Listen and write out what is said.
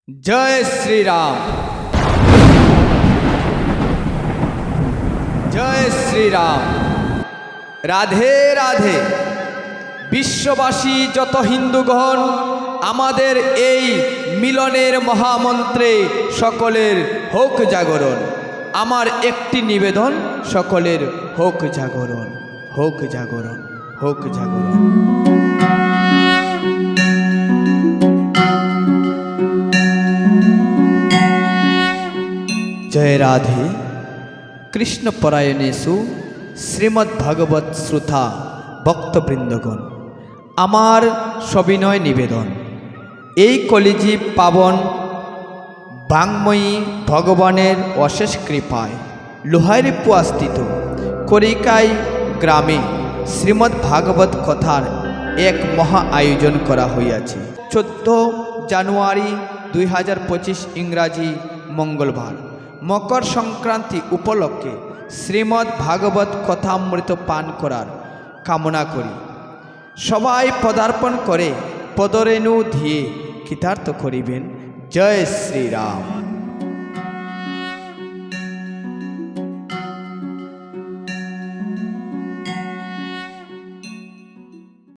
जय श्री राम। जय श्री राम। राधे राधे। বিশ্ববাসী যত হিন্দুগণ আমাদের এই মিলনের মহামন্ত্রে সকলের হোক জাগরণ। আমার একটি নিবেদন, সকলের হোক জাগরণ, হোক জাগরণ, হোক জাগরণ। जय राधे। कृष्णपरायणेषु श्रीमद्भागवत श्रोता भक्तबृंदगण आमार सविनय निवेदन এই কলিযুগ পাবন বাংময়ী ভগবানের অশেষ কৃপায় লোহাইরপুয়াস্থিত করিকাই গ্রামে শ্রীমদ্ ভাগবত কথার এক মহা আয়োজন করা হইয়াছে। 14 জানুয়ারি 2025 ইংরাজি মঙ্গলবার মকর সংক্রান্তি উপলক্ষে শ্রীমদ্ ভাগবত কথামৃত পান করার কামনা করি। সবাই পদার্পণ করে পদরেণু দিয়ে কৃতার্থ করিবেন। জয় শ্রীরাম।